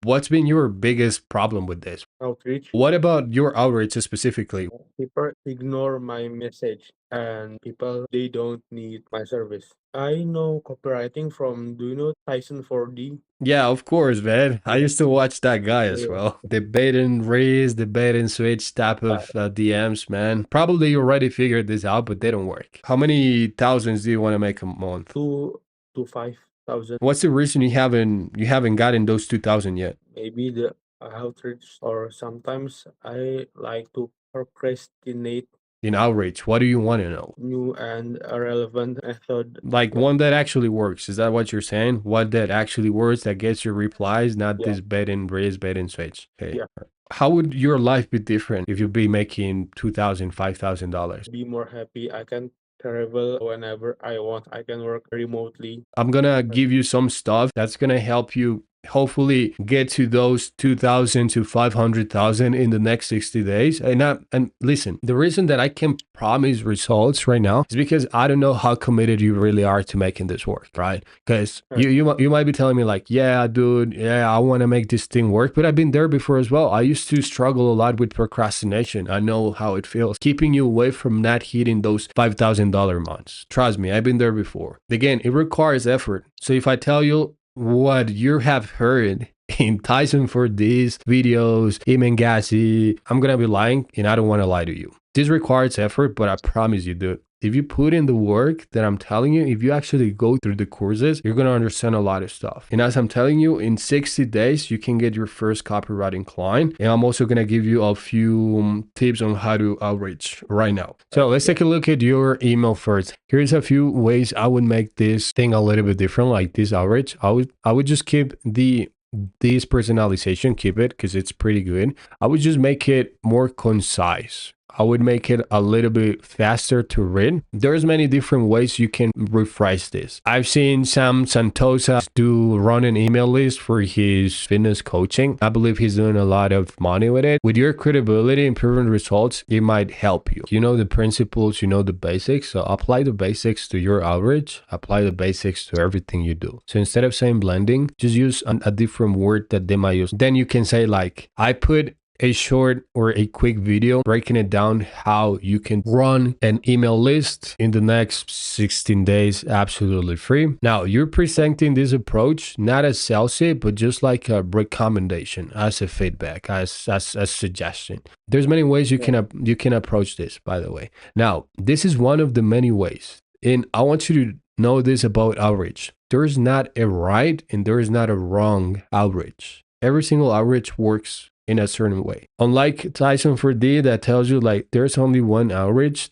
What's been your biggest problem with this? Outreach. What about your outreach specifically? People ignore my message and people they don't need my service. I know copywriting from, do you know Tyson 4D? Yeah, of course, man. I used to watch that guy as Yeah. well. The bait and raise, the bait and switch type of DMs, man. Probably you already figured this out, but they don't work. How many thousands do you want to make a month? Two to 5,000. What's the reason you haven't gotten those 2,000 yet? Maybe the outreach, or sometimes I like to procrastinate In outreach, what do you want to know? new and irrelevant method. Like Yeah. one that actually works. Is that what you're saying? What that actually works that gets your replies, not Yeah. this bait and raise, bait and switch. Okay. Yeah. How would your life be different if you'd be making $2,000, $5,000? Be more happy. I can travel whenever I want. I can work remotely. I'm gonna give you some stuff that's gonna help you hopefully get to those 2,000 to 500,000 in the next 60 days. And listen, the reason that I can promise results right now is because I don't know how committed you really are to making this work, right? Because you might be telling me like, yeah, dude, yeah, I want to make this thing work, but I've been there before as well. I used to struggle a lot with procrastination. I know how it feels, keeping you away from not hitting those $5,000 months. Trust me, I've been there before. Again, it requires effort. So if I tell you what you have heard in Tyson for these videos, Iman Gassi, I'm gonna be lying, and I don't want to lie to you. This requires effort, but I promise you, dude, if you put in the work that I'm telling you, if you actually go through the courses, you're gonna understand a lot of stuff. And as I'm telling you, in 60 days, you can get your first copywriting client. And I'm also gonna give you a few tips on how to outreach right now. So let's take a look at your email first. Here's a few ways I would make this thing a little bit different, like this outreach. I would just keep this personalization, keep it because it's pretty good. I would just make it more concise. I would make it a little bit faster to read. There's many different ways you can rephrase this. I've seen Sam Santosa run an email list for his fitness coaching. I believe he's doing a lot of money with it. With your credibility and proven results, it might help you. You know the principles, you know the basics. So apply the basics to your outreach. Apply the basics to everything you do. So instead of saying blending, just use a different word that they might use. Then you can say like, I put a short or a quick video breaking it down how you can run an email list in the next 16 days absolutely free. Now you're presenting this approach not as salesy, but just like a recommendation, as a feedback, as a suggestion. There's many ways you can approach this, by the way. Now this is one of the many ways, and I want you to know this about outreach. There's not a right and there is not a wrong outreach. Every single outreach works in a certain way. Unlike Tyson 4D that tells you like there's only one outreach,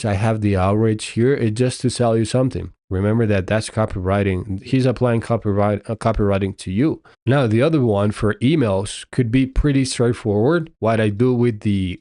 I have the outreach here, it's just to sell you something. Remember that's copywriting. He's applying copywriting to you. Now the other one for emails could be pretty straightforward. What I do with the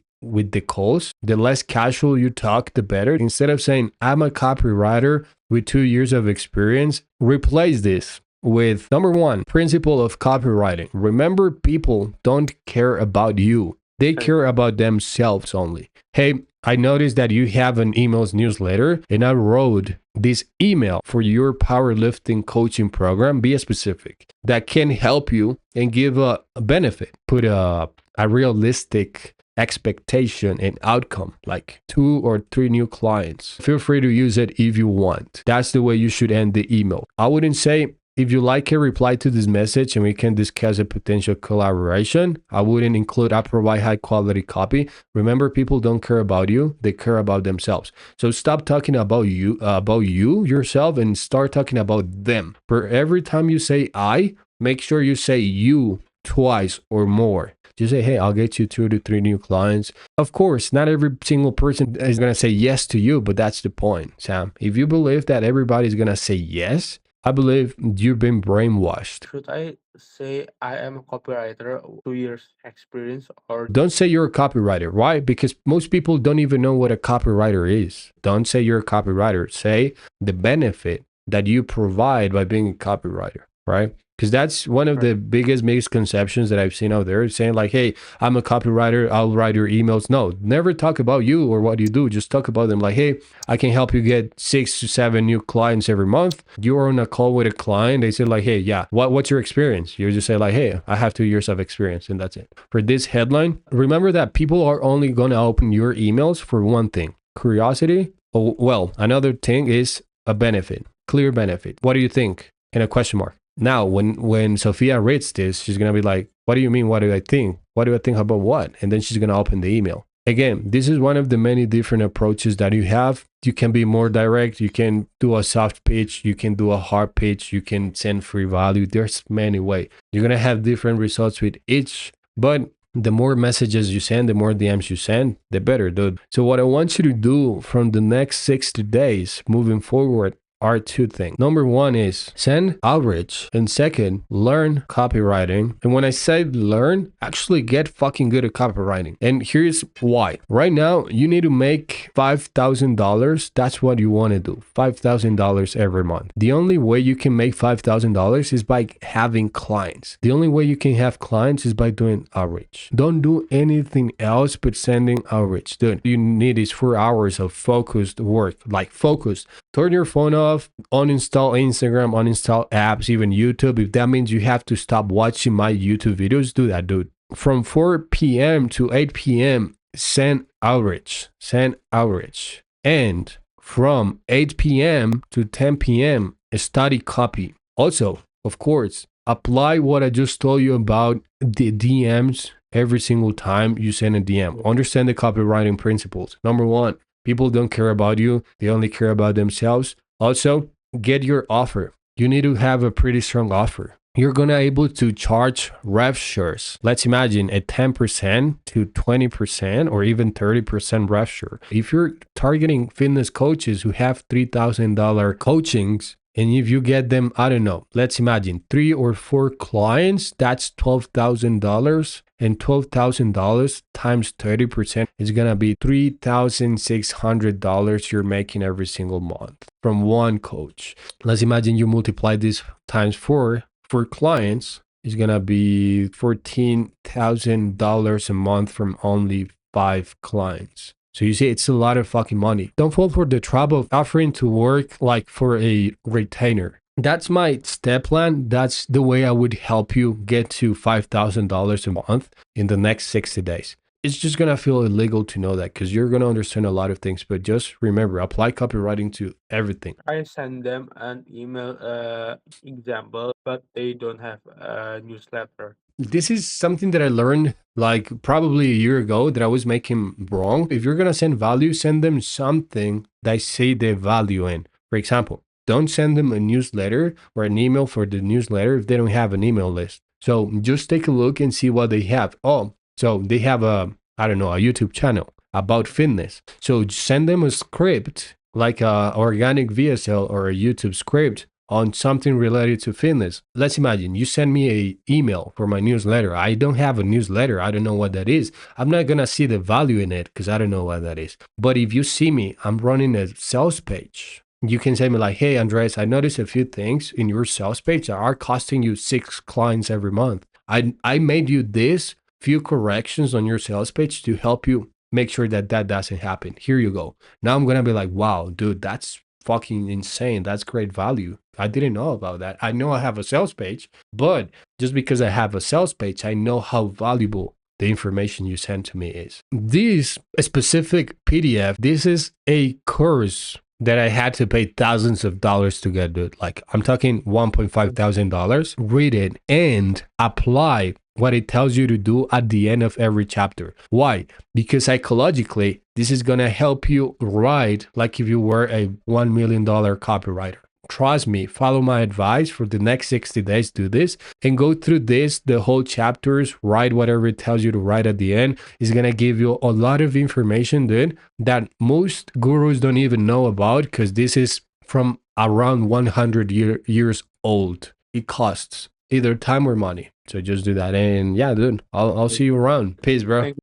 calls, the less casual you talk, the better. Instead of saying I'm a copywriter with 2 years of experience, replace this with number one, principle of copywriting. Remember, people don't care about you. They care about themselves only. Hey, I noticed that you have an emails newsletter and I wrote this email for your powerlifting coaching program. Be specific. That can help you and give a benefit. Put a realistic expectation and outcome, like 2 or 3 new clients. Feel free to use it if you want. That's the way you should end the email. I wouldn't say, if you like a reply to this message and we can discuss a potential collaboration. I wouldn't include I provide high quality copy. Remember, people don't care about you, they care about themselves. So stop talking about you yourself and start talking about them. For every time you say I, make sure you say you twice or more. Just say, hey, I'll get you 2 to 3 new clients. Of course, not every single person is going to say yes to you, but that's the point, Sam. If you believe that everybody's going to say yes, I believe you've been brainwashed. Should I say I am a copywriter, 2 years experience, or don't say you're a copywriter? Why? Because most people don't even know what a copywriter is. Don't say you're a copywriter. Say the benefit that you provide by being a copywriter, right? Because that's one of the biggest misconceptions that I've seen out there, saying like, hey, I'm a copywriter, I'll write your emails. No, never talk about you or what you do. Just talk about them like, hey, I can help you get 6 to 7 new clients every month. You're on a call with a client. They say like, hey, yeah, what's your experience? You just say like, hey, I have 2 years of experience, and that's it. For this headline, remember that people are only going to open your emails for one thing: curiosity. Oh, well, another thing is a benefit, clear benefit. What do you think? And a question mark. Now, when Sophia reads this, she's going to be like, what do you mean? What do I think? What do I think about what? And then she's going to open the email. Again, this is one of the many different approaches that you have. You can be more direct. You can do a soft pitch. You can do a hard pitch. You can send free value. There's many ways. You're going to have different results with each, but the more messages you send, the more DMs you send, the better, dude. So what I want you to do from the next 60 days moving forward are 2 things. Number 1 is send outreach. And second, learn copywriting. And when I say learn, actually get fucking good at copywriting. And here's why. Right now, you need to make $5,000. That's what you want to do. $5,000 every month. The only way you can make $5,000 is by having clients. The only way you can have clients is by doing outreach. Don't do anything else but sending outreach. Dude, you need is 4 hours of focused work, like focused. Turn your phone off, uninstall Instagram, uninstall apps, even YouTube. If that means you have to stop watching my YouTube videos, do that, dude. From 4 p.m. to 8 p.m., send outreach. Send outreach. And from 8 p.m. to 10 p.m., study copy. Also, of course, apply what I just told you about the DMs every single time you send a DM. Understand the copywriting principles. Number 1, people don't care about you. They only care about themselves. Also, get your offer. You need to have a pretty strong offer. You're going to be able to charge rev shares. Let's imagine a 10% to 20% or even 30% rev share. If you're targeting fitness coaches who have $3,000 coachings, and if you get them, I don't know, let's imagine 3 or 4 clients, that's $12,000. And $12,000 times 30% is going to be $3,600 you're making every single month from one coach. Let's imagine you multiply this times 4 for clients. It's going to be $14,000 a month from only 5 clients. So you see, it's a lot of fucking money. Don't fall for the trap of offering to work like for a retainer. That's my step plan. That's the way I would help you get to $5,000 a month in the next 60 days. It's just going to feel illegal to know that because you're going to understand a lot of things. But just remember, apply copywriting to everything. I send them an email example, but they don't have a newsletter. This is something that I learned like probably a year ago that I was making wrong. If you're going to send value, send them something that say the value in. For example, don't send them a newsletter or an email for the newsletter if they don't have an email list. So just take a look and see what they have. Oh, so they have a YouTube channel about fitness. So send them a script like a organic VSL or a YouTube script on something related to fitness. Let's imagine you send me an email for my newsletter. I don't have a newsletter. I don't know what that is. I'm not going to see the value in it because I don't know what that is. But if you see me, I'm running a sales page. You can say me like, hey, Andres, I noticed a few things in your sales page that are costing you 6 clients every month. I made you this few corrections on your sales page to help you make sure that doesn't happen. Here you go. Now I'm going to be like, wow, dude, that's fucking insane. That's great value. I didn't know about that. I know I have a sales page, but just because I have a sales page, I know how valuable the information you send to me is. This specific PDF, this is a course that I had to pay thousands of dollars to get, dude. Like I'm talking $1,500. Read it and apply what it tells you to do at the end of every chapter. Why? Because psychologically, this is going to help you write like if you were a $1 million copywriter. Trust me, follow my advice for the next 60 days, do this and go through this, the whole chapters, write whatever it tells you to write at the end. It's going to give you a lot of information, dude, that most gurus don't even know about because this is from around 100 years old. It costs either time or money. So just do that. And yeah, dude, I'll see you around. Peace, bro. Thank